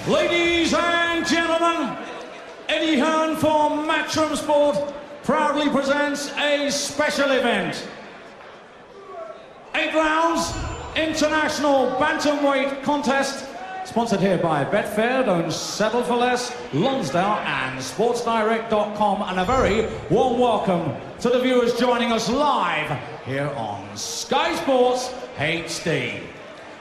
Ladies and gentlemen, Eddie Hearn for Matchroom Sport proudly presents a special event. 8 rounds, international bantamweight contest, sponsored here by Betfair, owns Settle for Less, Lonsdale and SportsDirect.com, and a very warm welcome to the viewers joining us live here on Sky Sports HD.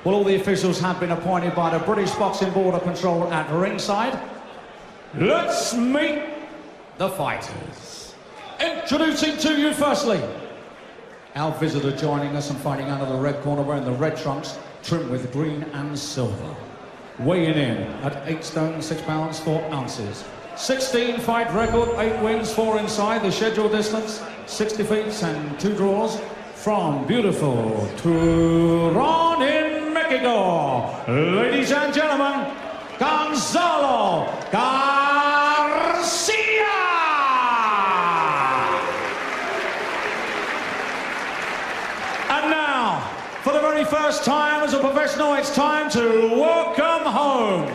Well, all the officials have been appointed by the British Boxing Board of Control at ringside. Let's meet the fighters. Introducing to you firstly, our visitor joining us and fighting under the red corner, wearing the red trunks, trimmed with green and silver. Weighing in at 8 stone, 6 pounds, 4 ounces. 16 fight record, 8 wins, 4 inside. The scheduled distance, 6 defeats and 2 draws. From beautiful Turon in Mexico, ladies and gentlemen, Gonzalo Garcia! And now, for the very first time as a professional, it's time to welcome home.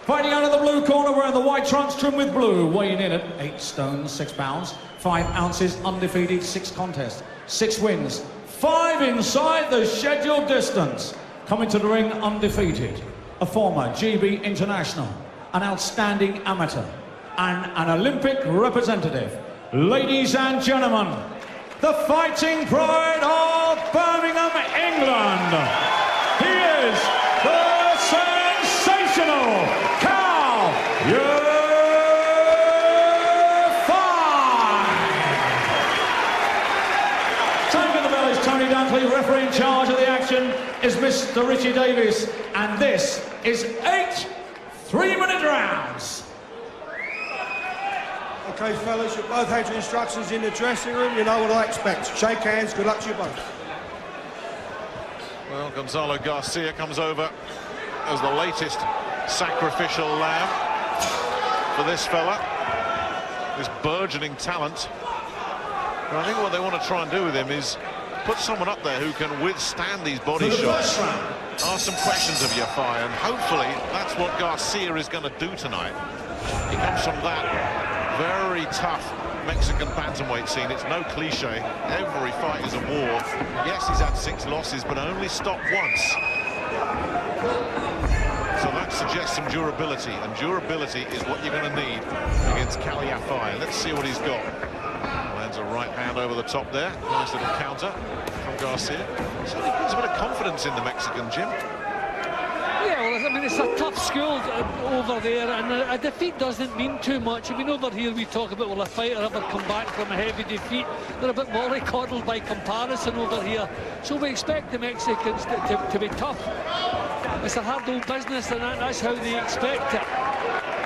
Fighting out of the blue corner, wearing the white trunks trimmed with blue, weighing in at 8 stone, 6 pounds, 5 ounces, undefeated, 6 contests, 6 wins, 5 inside the scheduled distance. Coming to the ring undefeated, a former GB international, an outstanding amateur, and an Olympic representative. Ladies and gentlemen, the fighting pride of Birmingham, England. He is the sensational Yafai. Taking the bell is Tony Dunkley. Referee in charge of the action is Mr. Richie Davis, and this is 8 3-minute rounds. Okay, fellas, you both had your instructions in the dressing room. You know what I expect. Shake hands. Good luck to you both. Well, Gonzalo Garcia comes over as the latest sacrificial lamb for this fella, this burgeoning talent. But I think what they want to try and do with him is put someone up there who can withstand these body shots. Ask some questions of Yafai, and hopefully that's what Garcia is going to do tonight. He comes from that very tough Mexican bantamweight scene. It's no cliche. Every fight is a war. Yes, he's had 6 losses, but only stopped once. So that suggests some durability, and durability is what you're going to need against Khalid Yafai. Let's see what he's got. Lands a right hand over the top there. Nice little counter from Garcia. Certainly brings a bit of confidence in the Mexican gym. Yeah, well, I mean, it's a tough school over there, and a defeat doesn't mean too much. I mean, over here we talk about, will a fighter ever come back from a heavy defeat? They're a bit mollycoddled by comparison over here. So we expect the Mexicans to be tough. It's a hard old business, and that's how they expect it.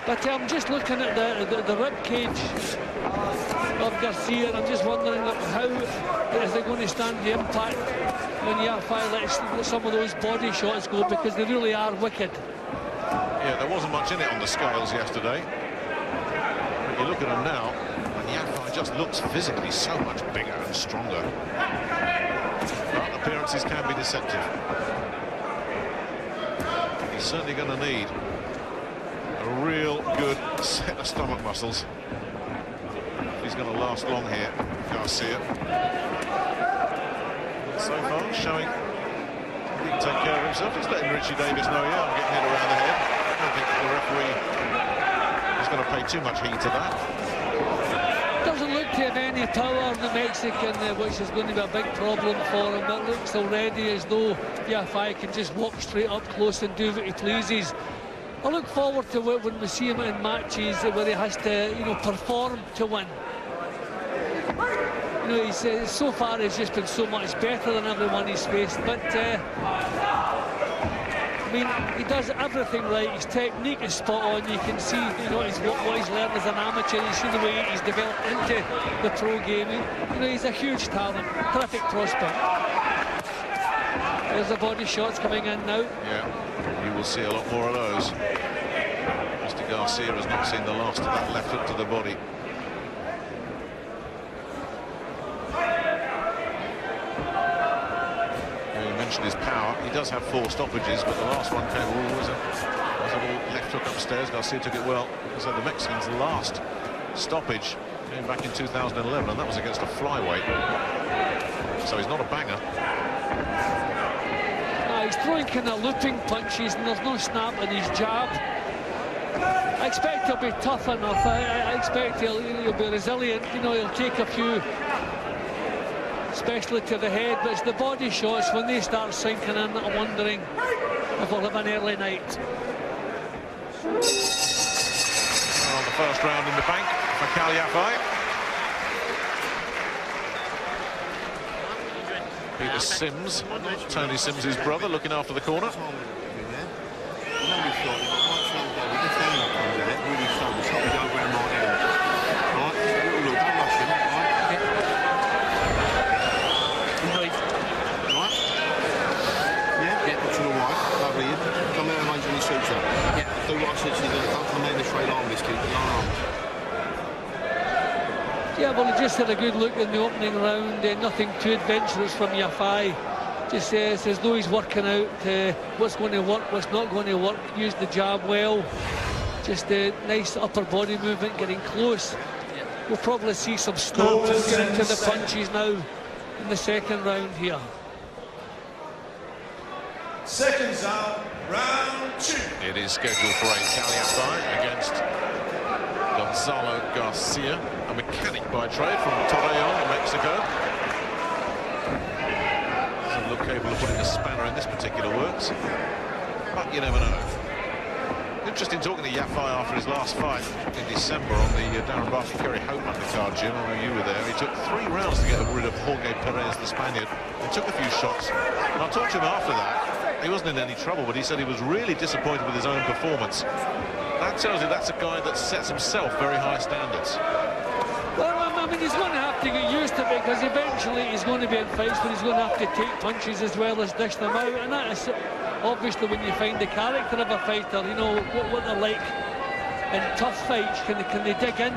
But I'm just looking at the rib cage of Garcia, and I'm just wondering how is they going to stand the impact when Yafai lets some of those body shots go, because they really are wicked. Yeah, there wasn't much in it on the scales yesterday. But you look at him now, and Yafai just looks physically so much bigger and stronger. But appearances can be deceptive. He's certainly going to need a real good set of stomach muscles. He's going to last long here, Garcia. So far, showing he can take care of himself. He's letting Richie Davis know, yeah, I'm getting hit around the head. I don't think the referee is going to pay too much heed to that. Doesn't look to have any power on the Mexican, which is going to be a big problem for him. It looks already as though Yafai can just walk straight up close and do what he pleases. I look forward to when we see him in matches where he has to, you know, perform to win. You know, he's so far he's just been so much better than everyone he's faced. But I mean, he does everything right. His technique is spot on. You can see, you know, what he's learned as an amateur. You see the way he's developed into the pro game. You know, he's a huge talent, terrific prospect. There's the body shots coming in now. Yeah, you will see a lot more of those. Mr. Garcia has not seen the last of that left hook to the body. You mentioned his power. He does have 4 stoppages, but the last one came, was a downstairs. Garcia took it well. Because the Mexican's last stoppage came back in 2011, and that was against a flyweight. So he's not a banger. He's throwing kind of looping punches, and there's no snap in his jab. I expect he'll be tough enough. I expect he'll be resilient. You know, he'll take a few, especially to the head, but it's the body shots, when they start sinking in, I'm wondering if we'll have an early night. Well, the first round in the bank for Yafai. Peter Sims, Tony Sims' brother, looking after the corner. Do what I said to you, don't come in the straight line, this keep the arm. Yeah, well, he just had a good look in the opening round. Nothing too adventurous from Yafai. Just says as though he's working out what's going to work, what's not going to work. Used the jab well. Just a nice upper body movement, getting close. We'll probably see some snaps and get into the punches now in the second round here. Seconds out, round 2. It is scheduled for a Yafai against Gonzalo Garcia, a mechanic by trade from Torreon, Mexico. Doesn't look capable of putting a spanner in this particular works, but you never know. Interesting talking to Yafai after his last fight in December on the Darren Barkley-Kerry Hope undercard, Jim. I know you were there. He took 3 rounds to get rid of Jorge Perez, the Spaniard. He took a few shots, and I talked to him after that. He wasn't in any trouble, but he said he was really disappointed with his own performance. That tells you that's a guy that sets himself very high standards. Well, I mean, he's going to have to get used to it, because eventually he's going to be in fights where he's going to have to take punches as well as dish them out, and that is obviously when you find the character of a fighter, you know what they're like in tough fights. Can they dig in?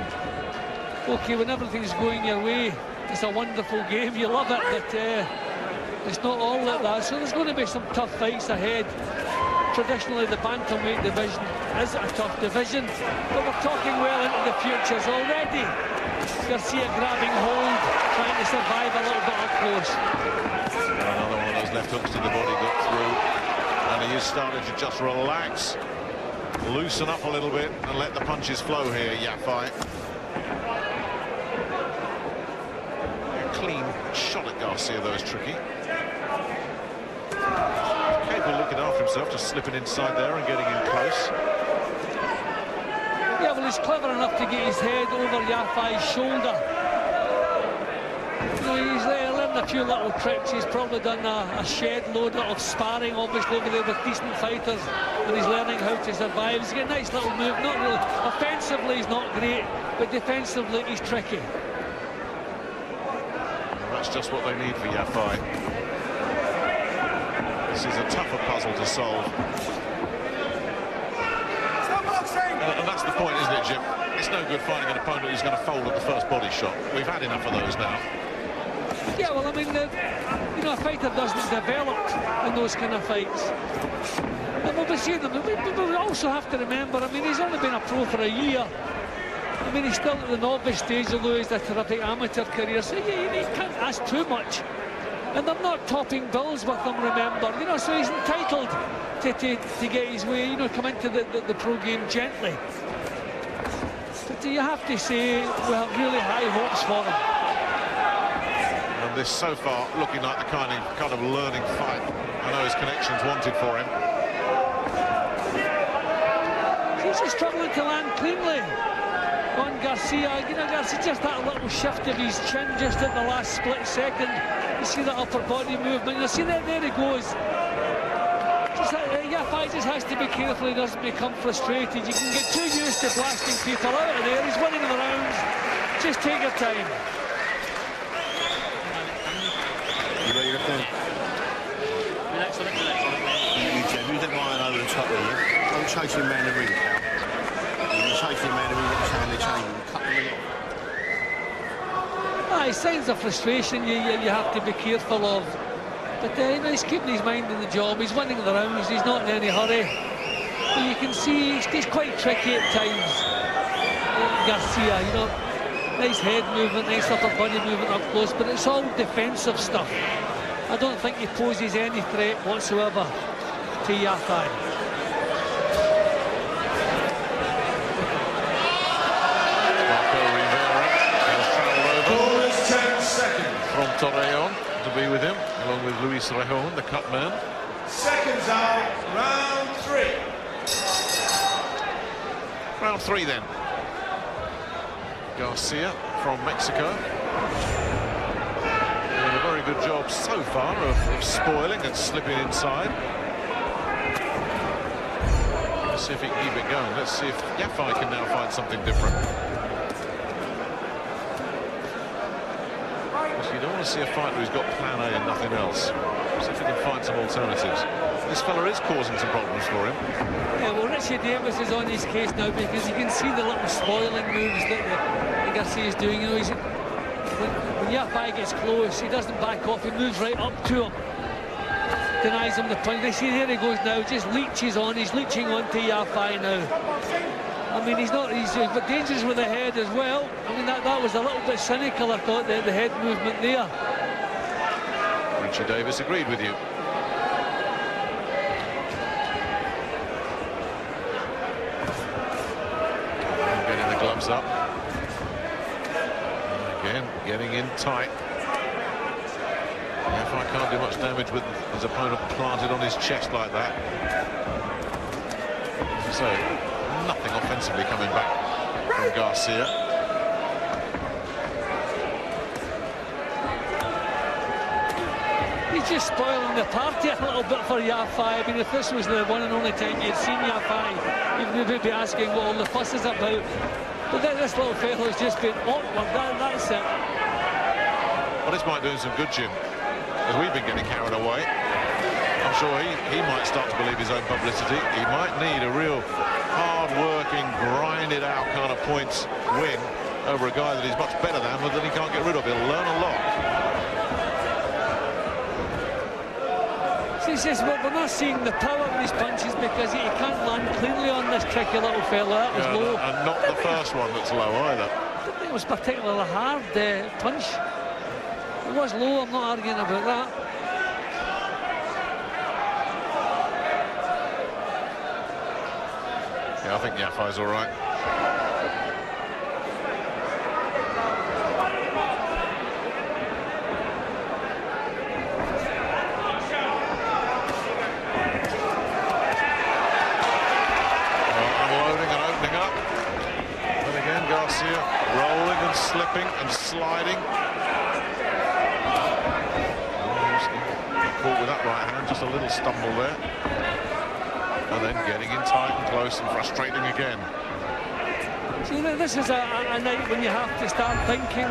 Okay, when everything's going your way, it's a wonderful game, you love it, but it's not all like that. So there's going to be some tough fights ahead. Traditionally, the bantamweight division is a tough division, but we're talking well into the futures already. Garcia grabbing hold, trying to survive a little bit up close. Another one of those left hooks to the body got through, and he is starting to just relax, loosen up a little bit, and let the punches flow here, Yafai. A clean shot at Garcia, though, is tricky. Capable looking after himself, just slipping inside there and getting in close. Yeah, well, he's clever enough to get his head over Yafai's shoulder. You know, he's learned a few little tricks. He's probably done a shed load of sparring, obviously, over there with decent fighters, and he's learning how to survive. He's got a nice little move. Not really offensively, he's not great, but defensively, he's tricky. That's just what they need for Yafai. This is a tougher puzzle to solve. And that's the point, isn't it, Jim? It's no good fighting an opponent who's going to fold at the first body shot. We've had enough of those now. Yeah, well, I mean, you know, a fighter doesn't develop in those kind of fights. And we'll be seeing them. We also have to remember, I mean, he's only been a pro for a year. I mean, he's still at the novice stage, although he's a terrific amateur career. So you can't ask too much. And they're not topping bills with him, remember. You know, so he's entitled to get his way, you know, come into the pro game gently. But you have to say we have really high hopes for him. And this so far looking like the kind of learning fight. I know his connections wanted for him. He's just struggling to land cleanly on Garcia. You know, Garcia just that little shift of his chin just at the last split second. You see that upper body movement. You see that, there he goes. Yafai just has to be careful he doesn't become frustrated. You can get too used to blasting people out of there. He's winning the rounds. Just take your time. You know, you're going relax on it, relax on it. You don't mind over the top of you. Don't chase him around the ring. You chase him around the ring, get his hand in the chain, and cut the ring off. Signs of frustration you have to be careful of. But you know, he's keeping his mind in the job. He's winning the rounds. He's not in any hurry. You can see he's quite tricky at times. Garcia, you know, nice head movement, nice upper body movement up close, but it's all defensive stuff. I don't think he poses any threat whatsoever to Yafai. From Torreon to be with him, along with Luis Rejon, the cut man. Seconds out, round 3. Round 3 then. Garcia from Mexico. Doing a very good job so far of spoiling and slipping inside. Let's see if he can keep it going. Let's see if Yafai can now find something different. You don't want to see a fighter who's got plan A and nothing else. See if we can find some alternatives. This fella is causing some problems for him. Yeah, well, Richie Davis is on his case now because you can see the little spoiling moves that Garcia is doing. You know, when Yafai gets close, he doesn't back off. He moves right up to him, denies him the punch. They see here he goes now, just leeches on. He's leeching onto Yafai now. I mean, he's but dangerous with the head as well. I mean, that was a little bit cynical, I thought, the head movement there. Richie Davis agreed with you. Getting the gloves up. And again, getting in tight. Yafai can't do much damage with his opponent planted on his chest like that. So, nothing offensively coming back from Garcia. He's just spoiling the party a little bit for Yafai. I mean, if this was the one and only time you'd seen Yafai, you'd be asking what all the fuss is about. But then this little fella's just been awkward, that's it. Well, this might do him some good, Jim, as we've been getting carried away. I'm sure he might start to believe his own publicity. He might need a real hard-working, grinded-out kind of points win over a guy that he's much better than, but that he can't get rid of. He'll learn a lot. So he says, well, we're not seeing the power of his punches because he can't land cleanly on this tricky little fella. That was low. And not the first one that's low either. I don't think it was particularly hard punch. It was low, I'm not arguing about that. Yeah, I think Yafai's all right. Unloading and opening up. And again, Garcia rolling and slipping and sliding. Caught with that right hand, just a little stumble there. And then getting in tight and close and frustrating again. So, you know, this is a night when you have to start thinking,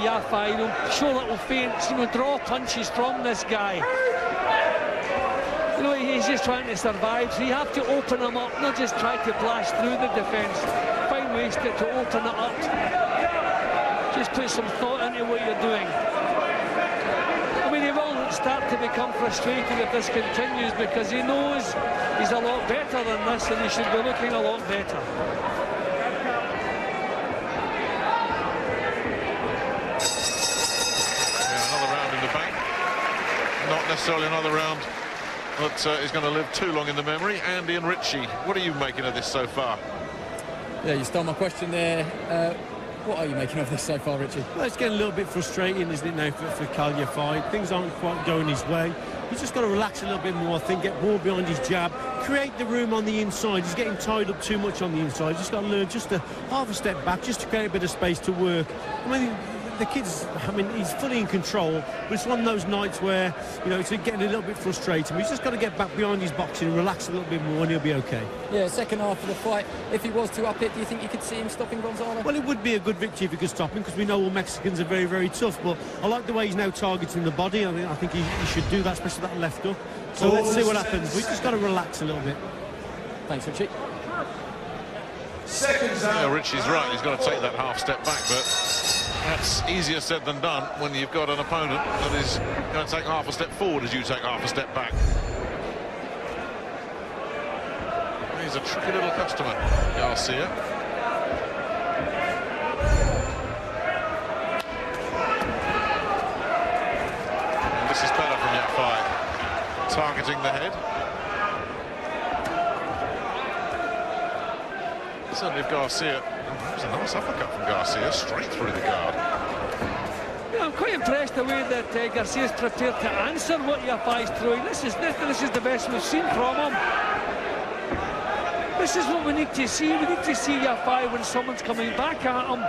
Yafai, you know, show little feints, you know, draw punches from this guy. You know, he's just trying to survive, so you have to open him up, not just try to blast through the defence. Find ways to open it up. Just put some thought into what you're doing. I mean, he will start to become frustrated if this continues because he knows he's a lot better than this and he should be looking a lot better. Yeah, another round in the bank. Not necessarily another round that is going to live too long in the memory. Andy and Richie, what are you making of this so far? Yeah, you stole my question there. What are you making of this so far, Richie? Well, it's getting a little bit frustrating, isn't it, now for Khalid Yafai? Things aren't quite going his way. He's just got to relax a little bit more, I think, get more behind his jab, create the room on the inside. He's getting tied up too much on the inside. He's just got to learn just to half a step back, just to create a bit of space to work. I mean, the kid's, I mean, he's fully in control, but it's one of those nights where, you know, it's getting a little bit frustrating. He's just got to get back behind his boxing and relax a little bit more and he'll be okay. Yeah, second half of the fight, if he was to up it, do you think you could see him stopping Gonzalo? Well, it would be a good victory if he could stop him because we know all Mexicans are very, very tough, but I like the way he's now targeting the body. I mean, I think he should do that, especially that left hook. So let's see what happens. We've just got to relax a little bit. Thanks, Richie. Seconds out. Yeah, Richie's right. He's got to take that half step back, but that's easier said than done when you've got an opponent that is going to take half a step forward as you take half a step back. He's He's a tricky little customer, Garcia. And this is better from Yafai, targeting the head. Certainly if Garcia, that was a nice uppercut from Garcia, straight through the guard. Yeah, I'm quite impressed the way that Garcia's prepared to answer what Yafai's throwing. This is the best we've seen from him. This is what we need to see. We need to see Yafai when someone's coming back at him.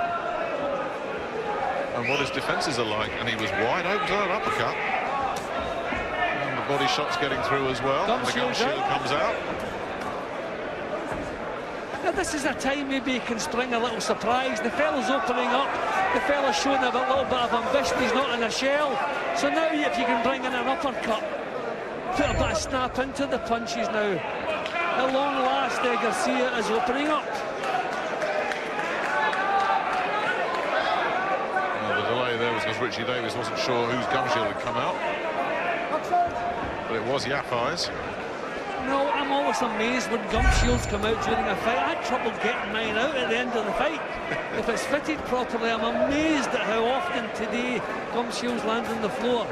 And what his defences are like, and he was wide open to that uppercut. And the body shot's getting through as well, and the gum shield comes out. Now this is a time maybe he can spring a little surprise. The fella's opening up. The fella's showing a little bit of ambition. He's not in a shell. So now if you can bring in an uppercut, put a bit of snap into the punches now. At long last, Garcia is opening up. Well, the delay there was because Richie Davis wasn't sure whose gum shield had come out. But it was Yafai's. No, I'm always amazed when gum shields come out during a fight. I had trouble getting mine out at the end of the fight. If it's fitted properly, I'm amazed at how often today gum shields land on the floor.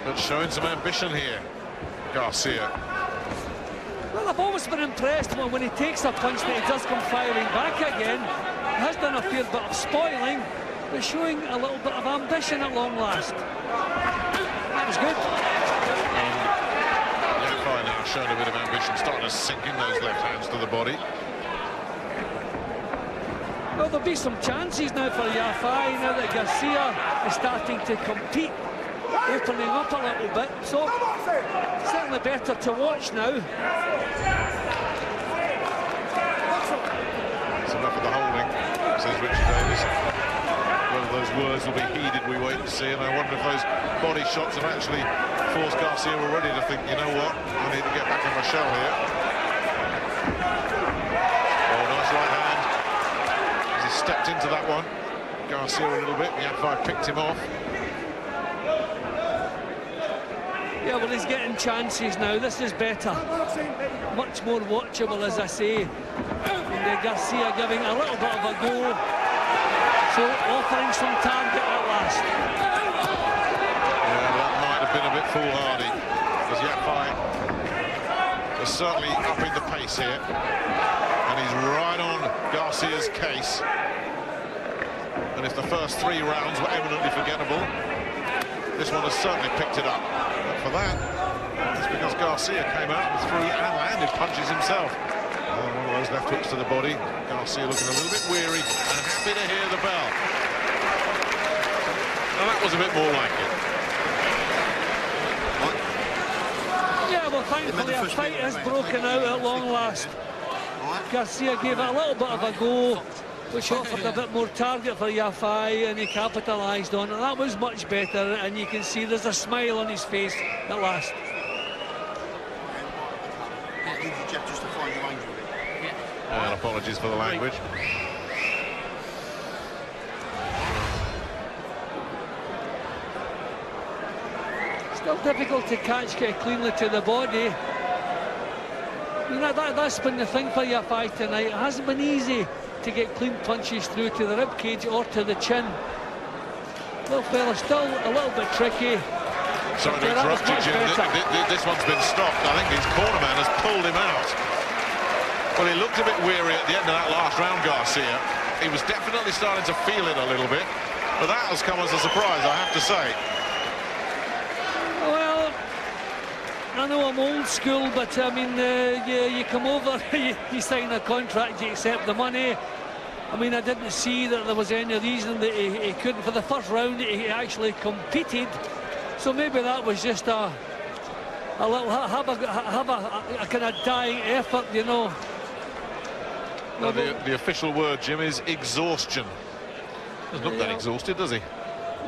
But showing some ambition here, Garcia. Well, I've always been impressed when he takes a punch that he does come firing back again. He has done a fair bit of spoiling, but showing a little bit of ambition at long last. That was good. Yafai now showing a bit of ambition, starting to sink in those left hands to the body. Well, there'll be some chances now for Yafai, now that Garcia is starting to compete, opening up a little bit. So, certainly better to watch now. It's enough of the holding, says Richie Davis. Whether those words will be heeded, we wait and see. And I wonder if those body shots have actually forced Garcia already to think, you know what, I need to get back in my shell here. Oh, nice right hand. As he stepped into that one, Garcia a little bit, Yafai picked him off. Yeah, well, he's getting chances now. This is better. Much more watchable, as I say. And Garcia giving a little bit of a go. So offering some target at last. Yeah, that might have been a bit foolhardy, because Yafai is certainly upping the pace here, and he's right on Garcia's case. And if the first 3 rounds were eminently forgettable, this one has certainly picked it up. But for that, it's because Garcia came out and threw and landed punches himself. One of those left hooks to the body. Garcia looking a little bit weary and happy to hear the bell. Now that was a bit more like it. Yeah, well, thankfully a fight has broken out at long last. Garcia gave it a little bit of a go, which offered a bit more target for Yafai, and he capitalised on it. That was much better, and you can see there's a smile on his face at last. And apologies for the language. Still difficult to catch cleanly to the body. I mean, that's been the thing for Yafai tonight. It hasn't been easy to get clean punches through to the ribcage or to the chin. Little fella still a little bit tricky. Sorry to interrupt you, Jim. This one's been stopped. I think his cornerman has pulled him out. Well, he looked a bit weary at the end of that last round, Garcia. He was definitely starting to feel it a little bit, but that has come as a surprise, I have to say. Well, I know I'm old school, but I mean, you come over, you sign a contract, you accept the money. I mean, I didn't see that there was any reason that he couldn't. For the first round, he actually competed, so maybe that was just a little have a kind of dying effort, you know. No, the official word, Jim, is exhaustion. Doesn't look that exhausted, does he?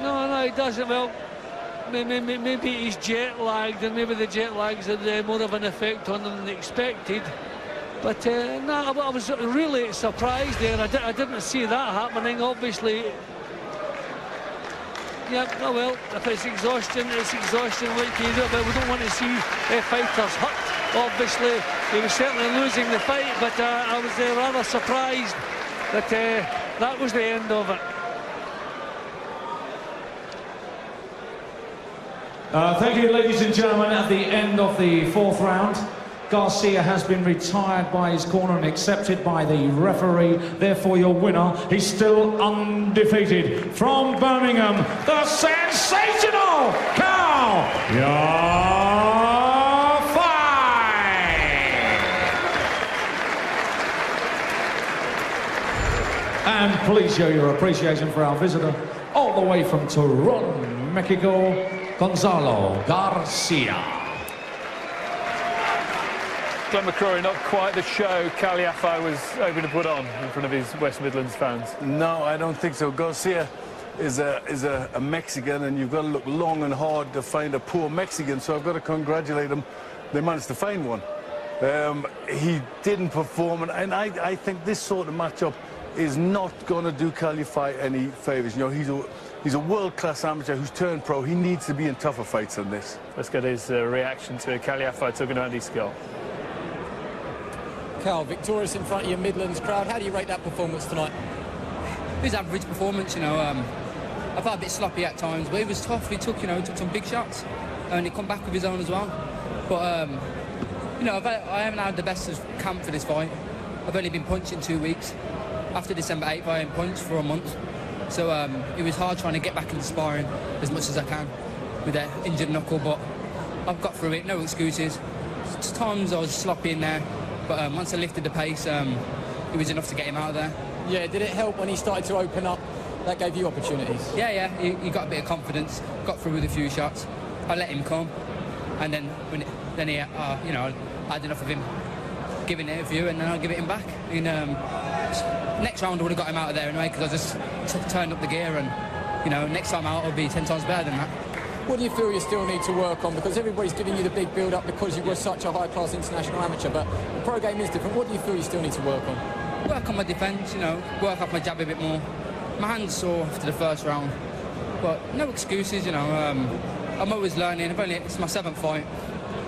No, he doesn't. Well, maybe he's jet lagged, and maybe the jet lag's had more of an effect on him than expected. But no, I was really surprised there. I didn't see that happening. Obviously, Yeah, oh well, if it's exhaustion, it's exhaustion. What can you do about it? We don't want to see fighters hurt. Obviously, he was certainly losing the fight, but I was rather surprised that that was the end of it. Thank you, ladies and gentlemen. At the end of the 4th round, Garcia has been retired by his corner and accepted by the referee. Therefore, your winner is still undefeated. From Birmingham, the sensational Yafai! And please show your appreciation for our visitor, all the way from Toronto, Mexico, Gonzalo Garcia. Glenn McCrory, not quite the show Yafai was hoping to put on in front of his West Midlands fans. No, I don't think so. Garcia is a Mexican, and you've got to look long and hard to find a poor Mexican, so I've got to congratulate them. They managed to find one. He didn't perform, and I think this sort of matchup is not going to do Yafai any favours. You know, he's a world-class amateur who's turned pro. He needs to be in tougher fights than this. Let's get his reaction to Yafai talking about Andy Scott. Cal, victorious in front of your Midlands crowd. How do you rate that performance tonight? It was average performance, you know. I felt a bit sloppy at times, but it was tough. He took some big shots, and he come back with his own as well. But you know, I haven't had the best of camp for this fight. I've only been punched in 2 weeks. After December 8th, I hadn't punched for a month, so it was hard trying to get back into sparring as much as I can with that injured knuckle. But I've got through it. No excuses. Times I was sloppy in there. But once I lifted the pace, it was enough to get him out of there. Yeah, did it help when he started to open up? That gave you opportunities? Yeah, he got a bit of confidence, got through with a few shots. I let him come, and then he, you know, I had enough of him giving it a few, and then I'll give it him back. And, next round I would have got him out of there anyway, because I just turned up the gear, and you know, next time out I'll be 10 times better than that. What do you feel you still need to work on? Because everybody's giving you the big build-up because you were such a high-class international amateur, but the pro game is different. What do you feel you still need to work on? Work on my defence, you know, work off my jab a bit more. My hands sore after the first round, but no excuses, you know. I'm always learning. It's my 7th fight.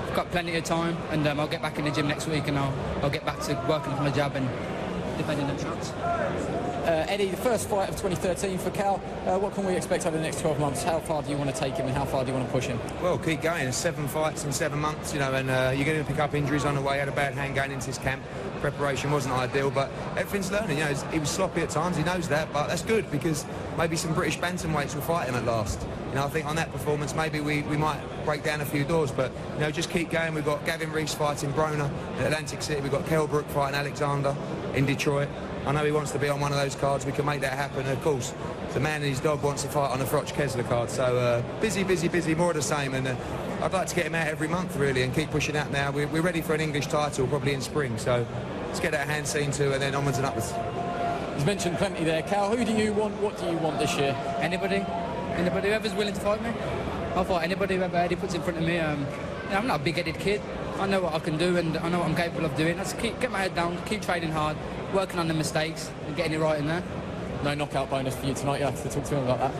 I've got plenty of time, and I'll get back in the gym next week, and I'll get back to working off my jab and defending them shots. Eddie, the first fight of 2013 for Cal. What can we expect over the next 12 months? How far do you want to take him, and how far do you want to push him? Well, keep going. 7 fights in 7 months, you know, and you're going to pick up injuries on the way. Had a bad hand going into his camp. Preparation wasn't ideal, but everything's learning. You know, he was sloppy at times. He knows that, but that's good because maybe some British bantamweights will fight him at last. You know, I think on that performance, maybe we might break down a few doors, but you know, just keep going. We've got Gavin Rees fighting Brona in Atlantic City. We've got Kell Brook fighting Alexander in Detroit. I know he wants to be on one of those cards. We can make that happen. Of course, the man and his dog wants to fight on the Froch Kessler card. So busy, more of the same. And I'd like to get him out every month, really, and keep pushing that now. We're ready for an English title, probably in spring. So let's get that hand scene too, and then onwards and upwards. He's mentioned plenty there. Cal, who do you want? What do you want this year? Anybody, whoever's willing to fight me. I'll fight anybody, whoever Eddie puts in front of me. You know, I'm not a big-headed kid. I know what I can do, and I know what I'm capable of doing. I just get my head down, keep training hard, working on the mistakes and getting it right in there. No knockout bonus for you tonight. You have to talk to him about that.